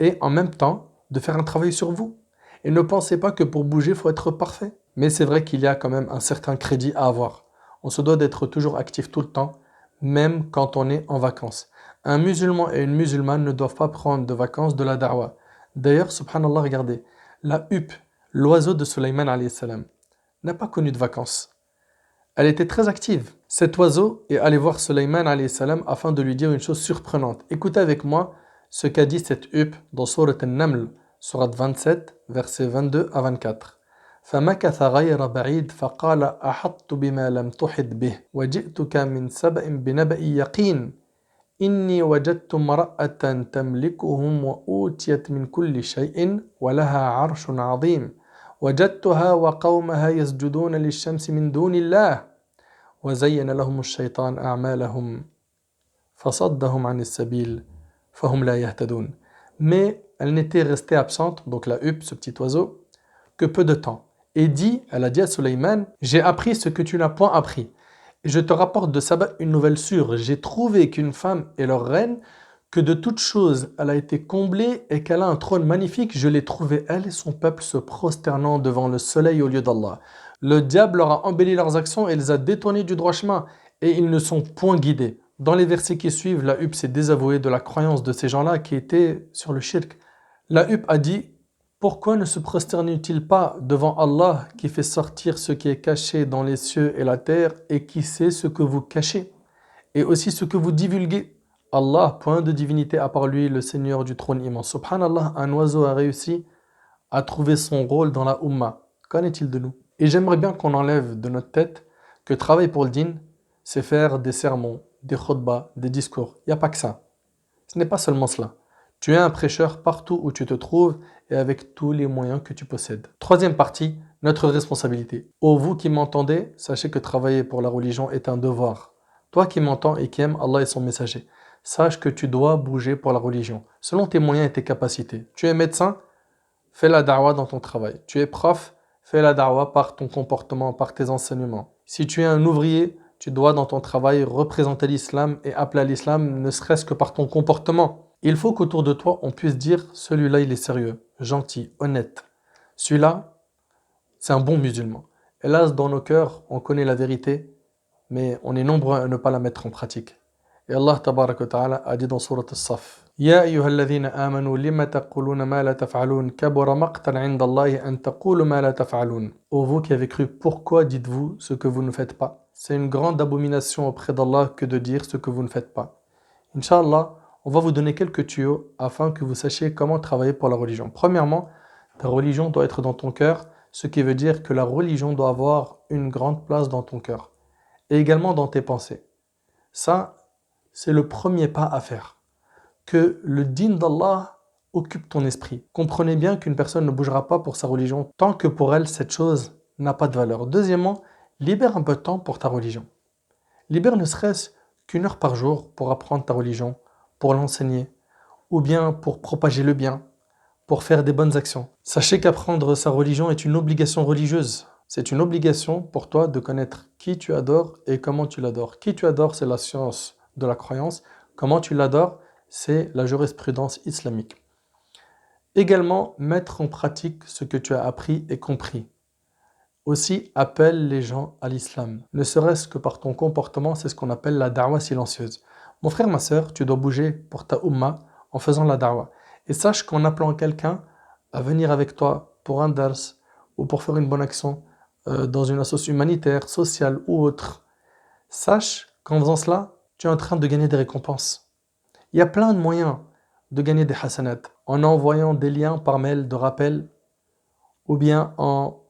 et en même temps de faire un travail sur vous. Et ne pensez pas que pour bouger, il faut être parfait. Mais c'est vrai qu'il y a quand même un certain crédit à avoir. On se doit d'être toujours actif tout le temps, même quand on est en vacances. Un musulman et une musulmane ne doivent pas prendre de vacances de la da'wah. D'ailleurs, subhanallah, regardez, la huppe, l'oiseau de Sulayman alayhi salam, n'a pas connu de vacances. Elle était très active. Cet oiseau est allé voir Sulayman alayhi salam afin de lui dire une chose surprenante. Écoutez avec moi ce qu'a dit cette huppe dans Surat An-Naml, Surat 27, versets 22 à 24. فمكث غير بعيد فقال أحطت بما لم تحط به وجئتك من سبأ بنبأ يقين إني وجدت امرأة تملكهم وأوتيت من كل شيء ولها عرش عظيم وجدتها وقومها يسجدون للشمس من دون الله وزين لهم الشيطان أعمالهم فصدهم عن السبيل فهم لا يهتدون. Mais elle n'était restée absente, donc la huppe, ce petit oiseau, que peu de temps. Et elle a dit à Sulayman, j'ai appris ce que tu n'as point appris. Et je te rapporte de Saba une nouvelle sûre. J'ai trouvé qu'une femme est leur reine, que de toutes choses elle a été comblée et qu'elle a un trône magnifique. Je l'ai trouvée, elle et son peuple, se prosternant devant le soleil au lieu d'Allah. Le diable leur a embelli leurs actions et les a détournés du droit chemin. Et ils ne sont point guidés. Dans les versets qui suivent, la huppe s'est désavouée de la croyance de ces gens-là qui étaient sur le shirk. La huppe a dit, pourquoi ne se prosternent-ils pas devant Allah qui fait sortir ce qui est caché dans les cieux et la terre et qui sait ce que vous cachez et aussi ce que vous divulguez? Allah, point de divinité à part lui, le Seigneur du trône immense. Subhanallah, un oiseau a réussi à trouver son rôle dans la Ummah. Qu'en est-il de nous? Et j'aimerais bien qu'on enlève de notre tête que travailler pour le dîn, c'est faire des sermons, des khutbahs, des discours. Il n'y a pas que ça. Ce n'est pas seulement cela. Tu es un prêcheur partout où tu te trouves et avec tous les moyens que tu possèdes. Troisième partie, notre responsabilité. Ô vous qui m'entendez, sachez que travailler pour la religion est un devoir. Toi qui m'entends et qui aimes Allah et son messager, sache que tu dois bouger pour la religion, selon tes moyens et tes capacités. Tu es médecin, fais la da'wah dans ton travail. Tu es prof, fais la da'wah par ton comportement, par tes enseignements. Si tu es un ouvrier, tu dois dans ton travail représenter l'islam et appeler à l'islam ne serait-ce que par ton comportement. Il faut qu'autour de toi, on puisse dire, celui-là, il est sérieux, gentil, honnête. Celui-là, c'est un bon musulman. Hélas, dans nos cœurs, on connaît la vérité, mais on est nombreux à ne pas la mettre en pratique. Et Allah tabarak wa ta'ala a dit dans Surat As-Saff, Ya ayyuhalladhina amanu lima taquluna ma la taf'alun kabura maqtan 'inda Allahi an taqulu ma la taf'alun. Ô vous qui avez cru, pourquoi dites-vous ce que vous ne faites pas? C'est une grande abomination auprès d'Allah que de dire ce que vous ne faites pas. Inch'Allah, on va vous donner quelques tuyaux afin que vous sachiez comment travailler pour la religion. Premièrement, ta religion doit être dans ton cœur, ce qui veut dire que la religion doit avoir une grande place dans ton cœur et également dans tes pensées. Ça, c'est le premier pas à faire. Que le dîn d'Allah occupe ton esprit. Comprenez bien qu'une personne ne bougera pas pour sa religion tant que pour elle, cette chose n'a pas de valeur. Deuxièmement, libère un peu de temps pour ta religion. Libère ne serait-ce qu'une heure par jour pour apprendre ta religion, pour l'enseigner, ou bien pour propager le bien, pour faire des bonnes actions. Sachez qu'apprendre sa religion est une obligation religieuse. C'est une obligation pour toi de connaître qui tu adores et comment tu l'adores. Qui tu adores, c'est la science de la croyance. Comment tu l'adores, c'est la jurisprudence islamique. Également, mettre en pratique ce que tu as appris et compris. Aussi, appelle les gens à l'islam. Ne serait-ce que par ton comportement, c'est ce qu'on appelle la da'wah silencieuse. Mon frère, ma sœur, tu dois bouger pour ta ummah en faisant la da'wah. Et sache qu'en appelant quelqu'un à venir avec toi pour un dars ou pour faire une bonne action dans une association humanitaire, sociale ou autre, sache qu'en faisant cela, tu es en train de gagner des récompenses. Il y a plein de moyens de gagner des hasanats en envoyant des liens par mail de rappel ou bien en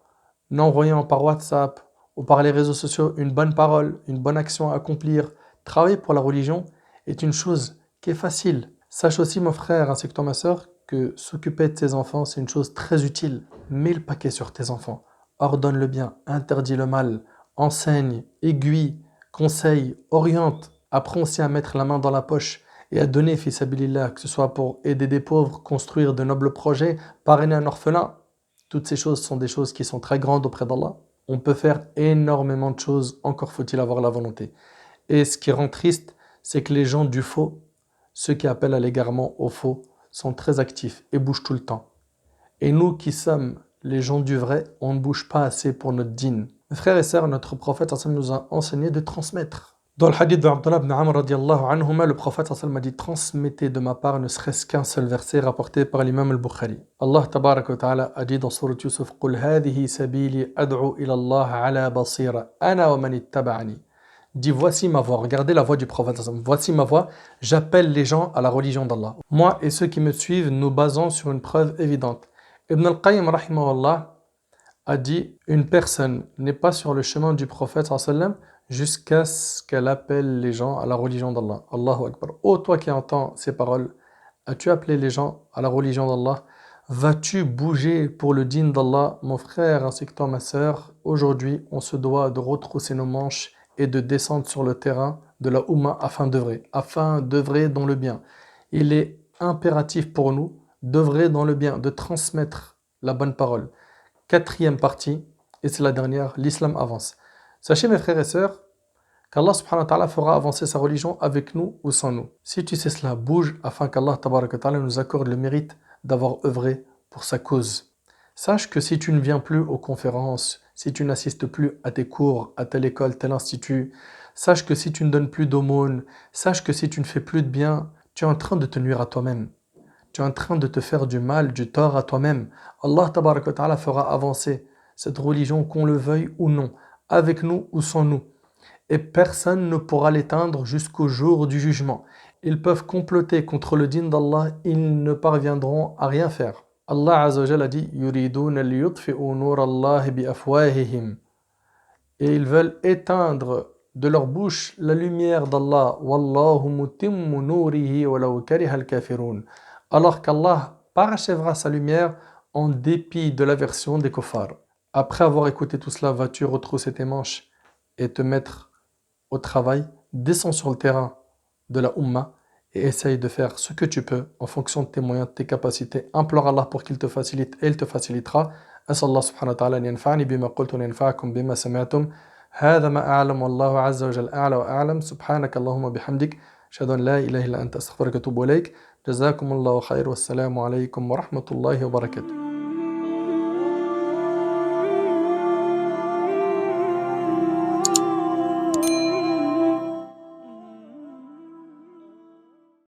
envoyant par WhatsApp ou par les réseaux sociaux une bonne parole, une bonne action à accomplir. Travailler pour la religion est une chose qui est facile. Sache aussi, mon frère, ainsi que toi, ma sœur, que s'occuper de tes enfants, c'est une chose très utile. Mets le paquet sur tes enfants. Ordonne le bien, interdis le mal, enseigne, aiguille, conseille, oriente. Apprends aussi à mettre la main dans la poche et à donner, fils sabilillah, que ce soit pour aider des pauvres, construire de nobles projets, parrainer un orphelin. Toutes ces choses sont des choses qui sont très grandes auprès d'Allah. On peut faire énormément de choses, encore faut-il avoir la volonté. Et ce qui rend triste, c'est que les gens du faux, ceux qui appellent à l'égarement au faux, sont très actifs et bougent tout le temps. Et nous qui sommes les gens du vrai, on ne bouge pas assez pour notre dîn. Mes frères et sœurs, notre prophète nous a enseigné de transmettre. Dans le hadith de Abdullah ibn Amr radiallahu anhuma, le prophète m'a dit transmettez de ma part ne serait-ce qu'un seul verset rapporté par l'imam al-Bukhari. Allah tabarak wa ta'ala a dit dans Surat Yusuf قُلْ هَذِهِ سَبِيلِي أَدْعُو إِلَى اللَّهِ عَلَى بَصِيرَةٍ أَنَا وَمَنِ اتَّبَعَنِي. Dis voici ma voix, regardez la voix du prophète. Voici ma voix, j'appelle les gens à la religion d'Allah. Moi et ceux qui me suivent, nous basons sur une preuve évidente. Ibn al-Qayyim rahimahullah a dit une personne n'est pas sur le chemin du prophète sallam jusqu'à ce qu'elle appelle les gens à la religion d'Allah. Allahu Akbar. Ô toi qui entends ces paroles, as-tu appelé les gens à la religion d'Allah? Vas-tu bouger pour le dîn d'Allah? Mon frère ainsi que toi ma sœur, aujourd'hui on se doit de retrousser nos manches et de descendre sur le terrain de la Oumma afin d'œuvrer dans le bien. Il est impératif pour nous d'œuvrer dans le bien, de transmettre la bonne parole. Quatrième partie, et c'est la dernière, l'islam avance. Sachez mes frères et sœurs, qu'Allah subhanahu wa ta'ala fera avancer sa religion avec nous ou sans nous. Si tu sais cela, bouge afin qu'Allah tabarak wa ta'ala nous accorde le mérite d'avoir œuvré pour sa cause. Sache que si tu ne viens plus aux conférences, si tu n'assistes plus à tes cours, à telle école, tel institut, sache que si tu ne donnes plus d'aumône, sache que si tu ne fais plus de bien, tu es en train de te nuire à toi-même. Tu es en train de te faire du mal, du tort à toi-même. Allah tabarak wa ta'ala fera avancer cette religion qu'on le veuille ou non, avec nous ou sans nous. Et personne ne pourra l'éteindre jusqu'au jour du jugement. Ils peuvent comploter contre le dîn d'Allah, ils ne parviendront à rien faire. Allah Azza wa Jalla a dit yuriduna liyutfi'u nur Allah bi afwahihim. Et ils veulent éteindre de leur bouche la lumière d'Allah. Wallahu mutimmu nurihi walau kariha al-kafirun. Alors qu'Allah parachèvera sa lumière en dépit de l'aversion des kuffars. Après avoir écouté tout cela, vas-tu retrousser tes manches et te mettre au travail? Descends sur le terrain de la Ummah et essaye de faire ce que tu peux en fonction de tes moyens, de tes capacités. Implore Allah pour qu'il te facilite et il te facilitera. أسأل الله سبحانه وتعالى أن ينفعني بما قلت وأن ينفعكم بما سمعتم. هذا ما أعلم والله عز وجل أعلى وأعلم. سبحانك اللهم وبحمدك أشهد أن لا إله إلا أنت أستغفرك وأتوب إليك. جزاكم الله خير والسلام عليكم ورحمة الله وبركاته.